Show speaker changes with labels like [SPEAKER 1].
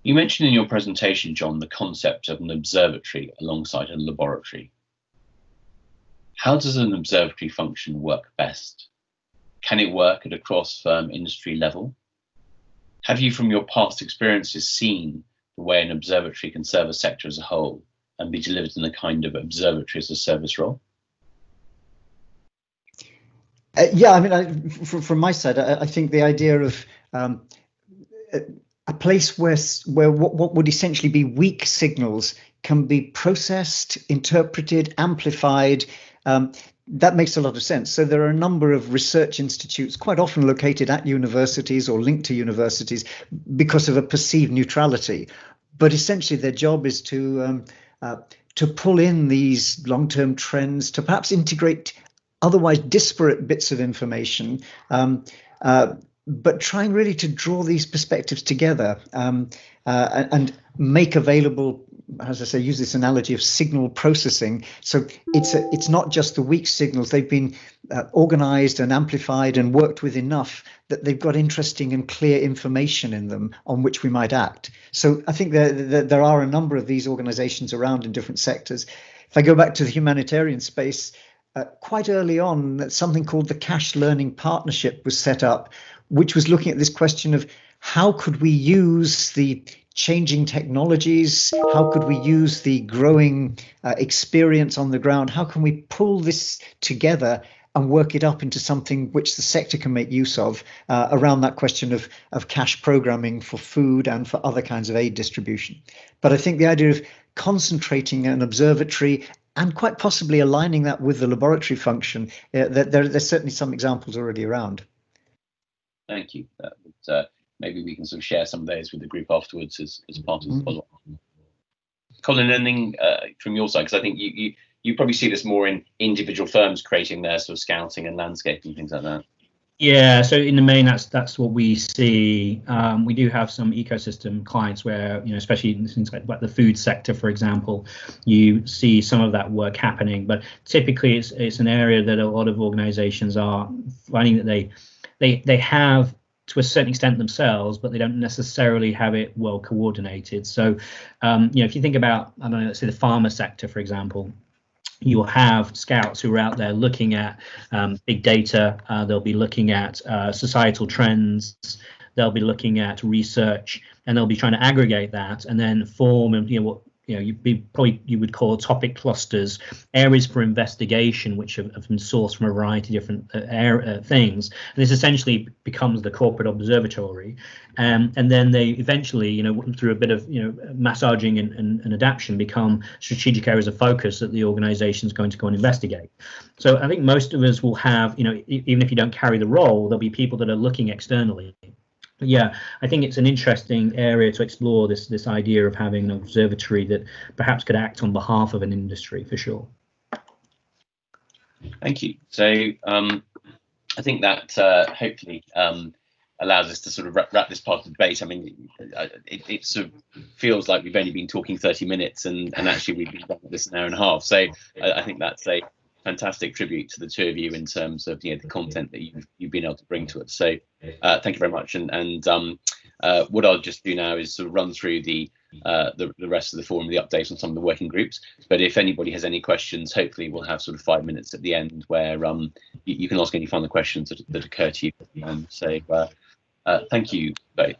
[SPEAKER 1] You mentioned in your presentation, John, the concept of an observatory alongside a laboratory. How does an observatory function work best? Can it work at a cross-firm industry level? Have you, from your past experiences, seen the way an observatory can serve a sector as a whole and be delivered in a kind of observatory as a service role?
[SPEAKER 2] Yeah, I mean, from my side, I think the idea of a place where what would essentially be weak signals can be processed, interpreted, amplified, that makes a lot of sense. So there are a number of research institutes, quite often located at universities or linked to universities because of a perceived neutrality. But essentially their job is to pull in these long-term trends, to perhaps integrate otherwise disparate bits of information, but trying really to draw these perspectives together and make available, as I say, use this analogy of signal processing. So it's not just the weak signals. They've been organized and amplified and worked with enough that they've got interesting and clear information in them on which we might act. So I think there are a number of these organizations around in different sectors. If I go back to the humanitarian space, quite early on, something called the Cash Learning Partnership was set up, which was looking at this question of how could we use the changing technologies, how could we use the growing experience on the ground, how can we pull this together and work it up into something which the sector can make use of around that question of cash programming for food and for other kinds of aid distribution. But I think the idea of concentrating an observatory and quite possibly aligning that with the laboratory function, there's certainly some examples already around.
[SPEAKER 1] Thank you. Maybe we can sort of share some of those with the group afterwards as part of the follow-up. Colin, anything from your side? Because I think you probably see this more in individual firms creating their sort of scouting and landscaping, things like that.
[SPEAKER 3] Yeah, so in the main, that's what we see. We do have some ecosystem clients where, especially in things like the food sector, for example, you see some of that work happening. But typically, it's an area that a lot of organisations are finding that they have to a certain extent themselves, but they don't necessarily have it well coordinated. So, if you think about, I don't know, let's say the pharma sector, for example, you'll have scouts who are out there looking at big data. They'll be looking at societal trends. They'll be looking at research, and they'll be trying to aggregate that and then form, what you would call topic clusters, areas for investigation, which have been sourced from a variety of different things. And this essentially becomes the corporate observatory. And then they eventually, through a bit of, massaging and adaptation, become strategic areas of focus that the organization is going to go and investigate. So I think most of us will have, even if you don't carry the role, there'll be people that are looking externally. But yeah, I think it's an interesting area to explore, this idea of having an observatory that perhaps could act on behalf of an industry, for sure.
[SPEAKER 1] Thank you. So I think that hopefully allows us to sort of wrap this part of the debate. I mean, it sort of feels like we've only been talking 30 minutes and actually we've been done this an hour and a half. So I think that's a fantastic tribute to the two of you in terms of the content that you've been able to bring to us. So thank you very much. And what I'll just do now is sort of run through the rest of the forum, the updates on some of the working groups. But if anybody has any questions, hopefully we'll have sort of 5 minutes at the end where you can ask any final questions that occur to you. So thank you both.